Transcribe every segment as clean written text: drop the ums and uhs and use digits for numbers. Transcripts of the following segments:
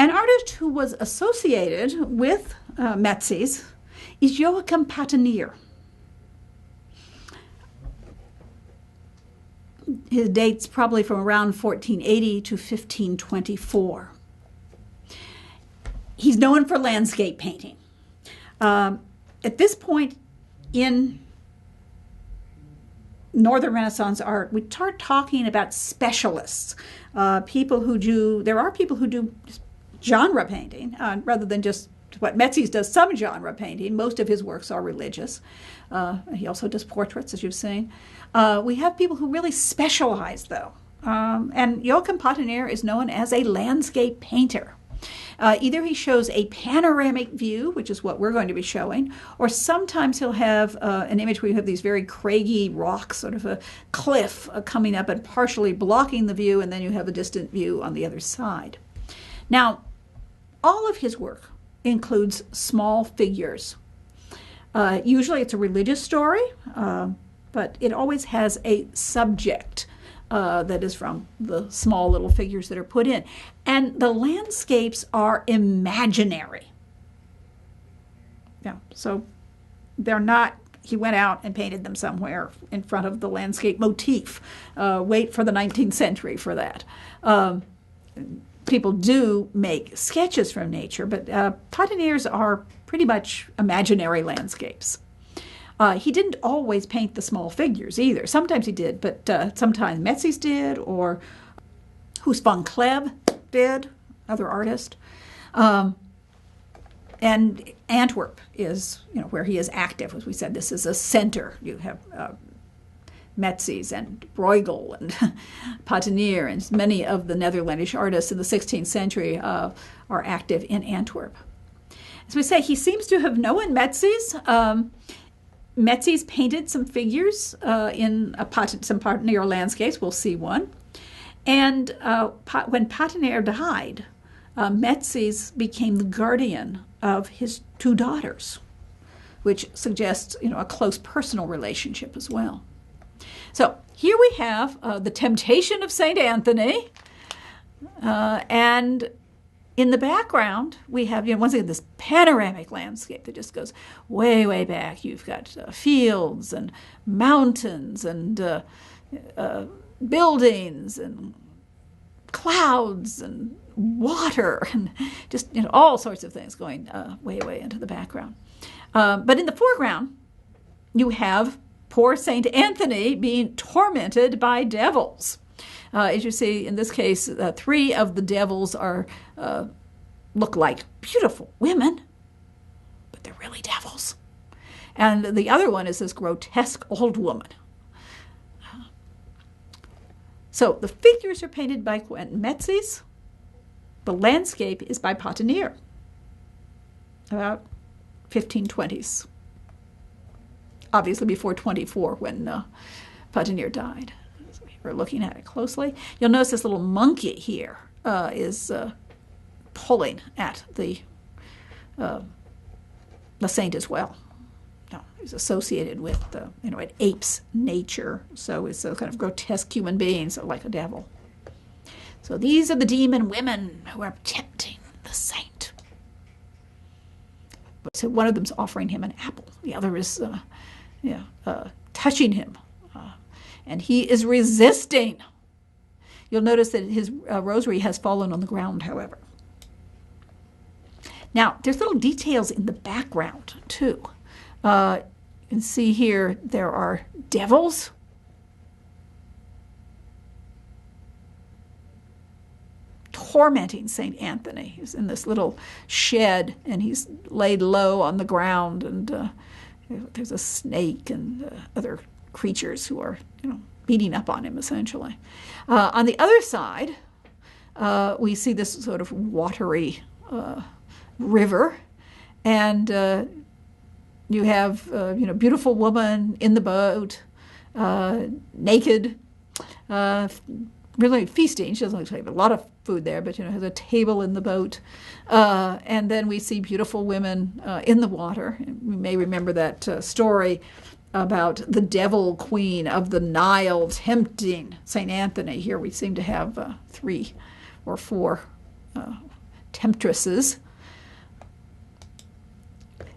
An artist who was associated with Metzys is Joachim Patinir. His date's probably from around 1480 to 1524. He's known for landscape painting. At this point in Northern Renaissance art, we start talking about specialists, people who do genre painting rather than just what Metzys does, some genre painting. Most of his works are religious. He also does portraits, as you've seen. We have people who really specialize, though. And Joachim Patinir is known as a landscape painter. Either he shows a panoramic view, which is what we're going to be showing, or sometimes he'll have an image where you have these very craggy rocks, sort of a cliff coming up and partially blocking the view, and then you have a distant view on the other side. Now, all of his work includes small figures. Usually it's a religious story, but it always has a subject that is from the small little figures that are put in. And the landscapes are imaginary. Yeah, so they're not, he went out and painted them somewhere in front of the landscape motif. Wait for the 19th century for that. People do make sketches from nature, but Patinir's are pretty much imaginary landscapes. He didn't always paint the small figures either. Sometimes he did, but sometimes Metzys did, or Huss von Kleb did, other artist. And Antwerp is, where he is active. As we said, this is a center. You have Metzys and Bruegel and Patinir, and many of the Netherlandish artists in the 16th century are active in Antwerp. As we say, he seems to have known Metzys. Metzys painted some figures in some Patinir landscapes. We'll see one. And when Patinir died, Metzys became the guardian of his two daughters, which suggests, a close personal relationship as well. So here we have the Temptation of St. Anthony, and in the background, we have, once again, this panoramic landscape that just goes way, way back. You've got fields and mountains and buildings and clouds and water and just all sorts of things going way, way into the background. But in the foreground, you have poor St. Anthony being tormented by devils. As you see, in this case, 3 of the devils look like beautiful women, but they're really devils. And the other one is this grotesque old woman. So the figures are painted by Metzys. The landscape is by Patinir, about 1520s. Obviously before 24 when Patinir died. We're looking at it closely. You'll notice this little monkey here is pulling at the saint as well. No, he's associated with it apes nature, so it's a kind of grotesque human being, so like a devil. So these are the demon women who are tempting the saint. So one of them's offering him an apple. The other is touching him. And he is resisting. You'll notice that his rosary has fallen on the ground, however. Now, there's little details in the background, too. You can see here there are devils. Tormenting St. Anthony. He's in this little shed, and he's laid low on the ground, and there's a snake and other creatures who are, beating up on him, essentially. On the other side, we see this sort of watery river, and you have, beautiful woman in the boat, naked, really feasting. She doesn't have a lot of food there, but, has a table in the boat. And then we see beautiful women in the water. You may remember that story about the devil queen of the Nile tempting St. Anthony. Here we seem to have 3 or 4 temptresses.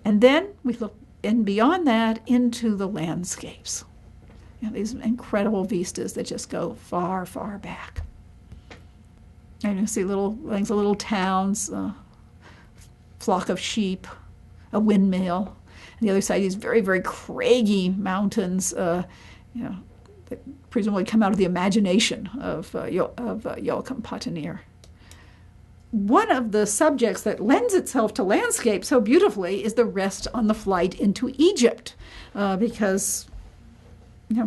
And then we look, and beyond that, into the landscapes. These incredible vistas that just go far, far back. And you see little things, little towns, a flock of sheep, a windmill. On the other side, these very, very craggy mountains, that presumably come out of the imagination of Joachim Patinir. One of the subjects that lends itself to landscape so beautifully is the rest on the flight into Egypt, because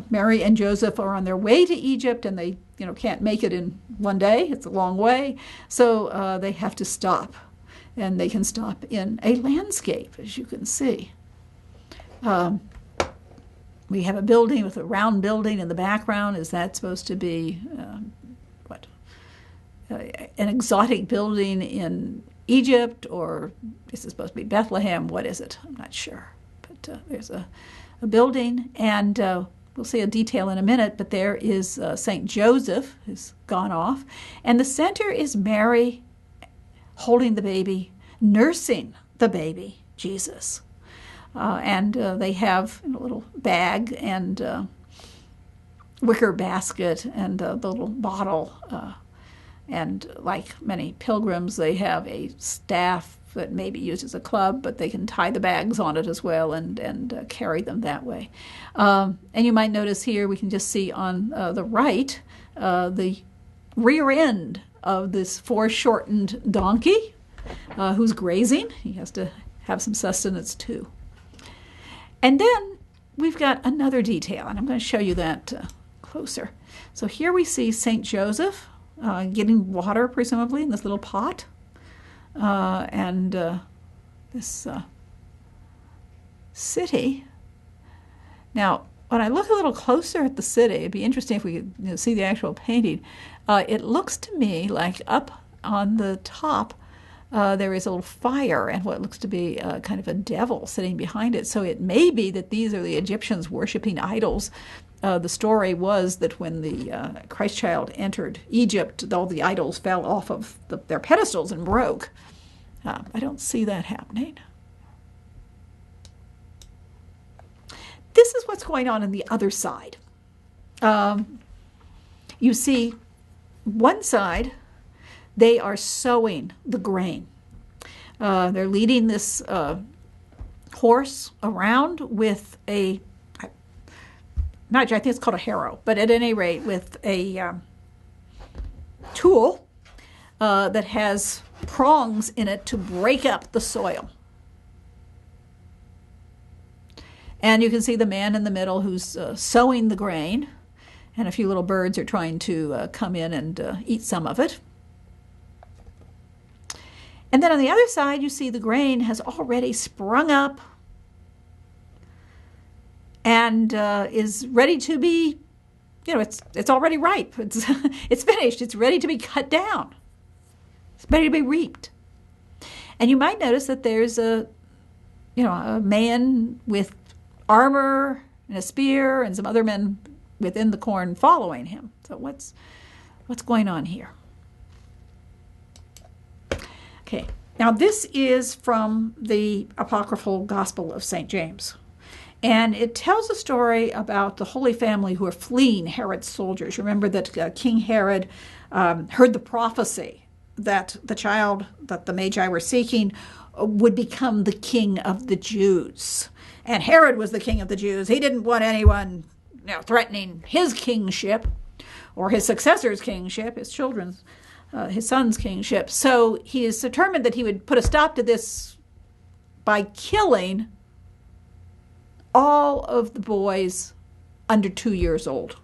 Mary and Joseph are on their way to Egypt, and they can't make it in one day. It's a long way, so they have to stop, and they can stop in a landscape, as you can see. We have a building with a round building in the background. Is that supposed to be an exotic building in Egypt, or is it supposed to be Bethlehem? What is it? I'm not sure. But there's a building, and we'll see a detail in a minute, but there is St. Joseph, who's gone off, and the center is Mary holding the baby, nursing the baby, Jesus. And they have a little bag and wicker basket and the little bottle. And like many pilgrims, they have a staff that may be used as a club, but they can tie the bags on it as well and carry them that way. And you might notice here we can just see on the right the rear end of this foreshortened donkey who's grazing. He has to have some sustenance too. And then we've got another detail, and I'm going to show you that closer. So here we see St. Joseph getting water, presumably, in this little pot. And this city. Now, when I look a little closer at the city, it'd be interesting if we could see the actual painting. It looks to me like up on the top there is a little fire and what looks to be kind of a devil sitting behind it. So it may be that these are the Egyptians worshiping idols. The story was that when the Christ child entered Egypt, all the idols fell off of their pedestals and broke. I don't see that happening. This is what's going on the other side. You see, one side, they are sowing the grain. They're leading this horse around with I think it's called a harrow, but at any rate with a tool that has prongs in it to break up the soil. And you can see the man in the middle who's sowing the grain, and a few little birds are trying to come in and eat some of it. And then on the other side, you see the grain has already sprung up and is ready to be, it's already ripe. It's finished. It's ready to be cut down. It's ready to be reaped. And you might notice that there's a man with armor and a spear and some other men within the corn following him. So what's going on here? Okay, now this is from the apocryphal Gospel of St. James. And it tells a story about the Holy Family who are fleeing Herod's soldiers. Remember that King Herod heard the prophecy that the child that the Magi were seeking would become the king of the Jews. And Herod was the king of the Jews. He didn't want anyone threatening his kingship or his successor's kingship, his son's kingship. So he is determined that he would put a stop to this by killing all of the boys under 2 years old.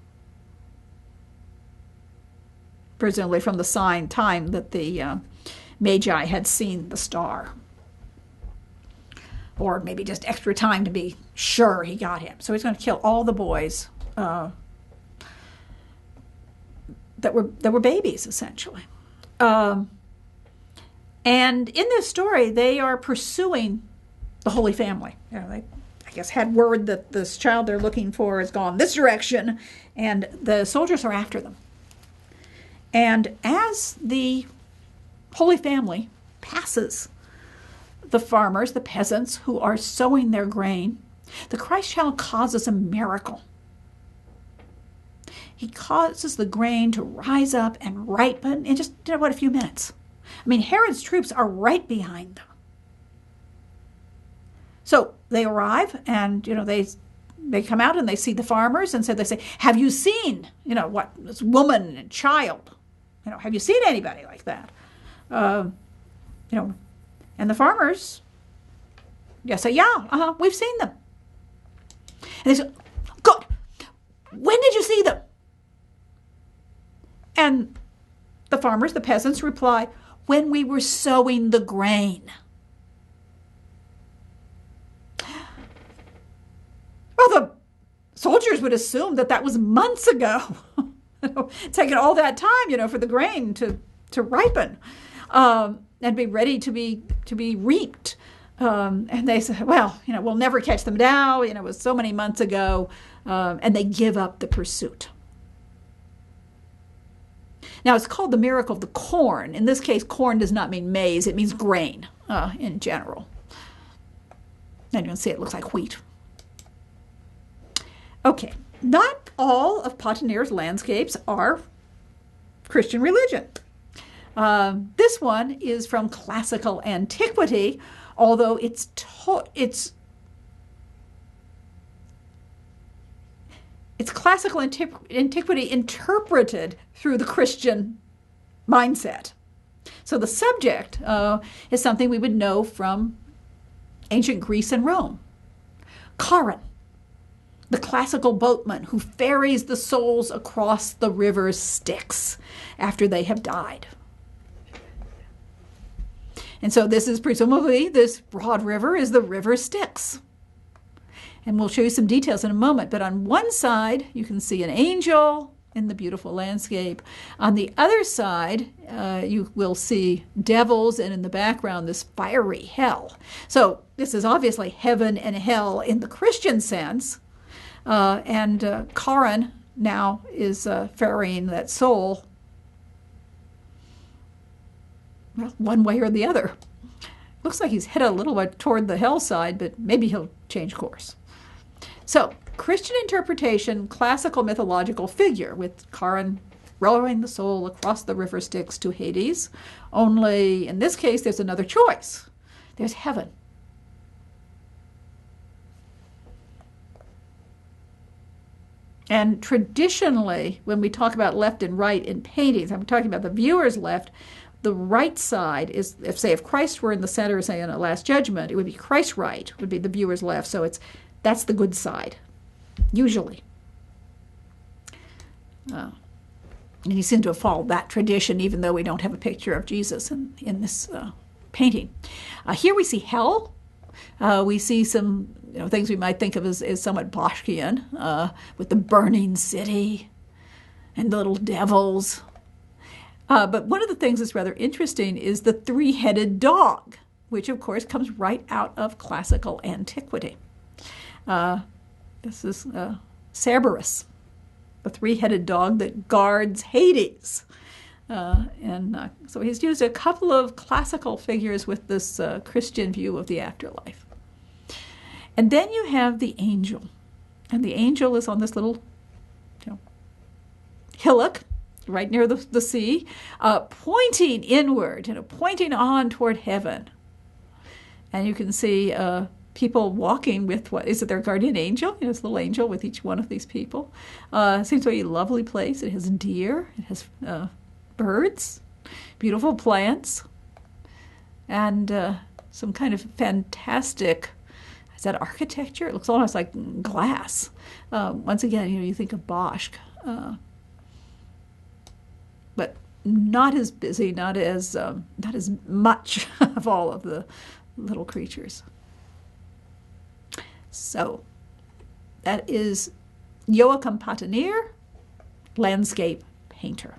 Presumably from the time that the Magi had seen the star. Or maybe just extra time to be sure he got him. So he's going to kill all the boys that were babies, essentially. And in this story, they are pursuing the Holy Family. They, I guess, had word that this child they're looking for has gone this direction, and the soldiers are after them. And as the Holy Family passes the farmers, the peasants who are sowing their grain, the Christ child causes a miracle. He causes the grain to rise up and ripen in just, a few minutes. I mean, Herod's troops are right behind them. So they arrive and, they come out and they see the farmers, and so they say, have you seen, this woman and child? Have you seen anybody like that? And the farmers, say, yeah, we've seen them. And they say, good. When did you see them? And the farmers, the peasants, reply, when we were sowing the grain. Well, the soldiers would assume that was months ago. Taking all that time, for the grain to ripen and be ready to be reaped. And they say, well, we'll never catch them now. It was so many months ago. And they give up the pursuit. Now, it's called the miracle of the corn. In this case, corn does not mean maize. It means grain in general. And you can see it looks like wheat. Okay, not all of Patinir's landscapes are Christian religion. This one is from classical antiquity, although it's classical antiquity interpreted through the Christian mindset. So the subject is something we would know from ancient Greece and Rome. Charon, the classical boatman who ferries the souls across the river Styx after they have died. And so this broad river is the river Styx. And we'll show you some details in a moment. But on one side, you can see an angel in the beautiful landscape. On the other side, you will see devils, and in the background, this fiery hell. So this is obviously heaven and hell in the Christian sense. And Charon now is ferrying that soul, well, one way or the other. Looks like he's headed a little bit toward the hell side, but maybe he'll change course. So, Christian interpretation, classical mythological figure, with Charon rowing the soul across the river Styx to Hades. Only, in this case, there's another choice. There's heaven. And traditionally, when we talk about left and right in paintings, I'm talking about the viewer's left. The right side is, if Christ were in the center, say in a Last Judgment, it would be Christ's right, would be the viewer's left. So that's the good side, usually. And he seemed to have followed that tradition, even though we don't have a picture of Jesus in this painting. Here we see hell. We see some things we might think of as somewhat Boschkian, with the burning city and the little devils. But one of the things that's rather interesting is the three-headed dog, which of course comes right out of classical antiquity. This is Cerberus, the three-headed dog that guards Hades. So he's used a couple of classical figures with this Christian view of the afterlife. And then you have the angel. And the angel is on this little hillock right near the sea, pointing inward, pointing on toward heaven. And you can see people walking with, what is it, their guardian angel? This little angel with each one of these people. Seems to be a lovely place. It has deer. It has birds, beautiful plants, and some kind of fantastic, is that architecture? It looks almost like glass. Once again, you think of Bosch, but not as busy, not as much of all of the little creatures. So that is Joachim Patinir, landscape painter.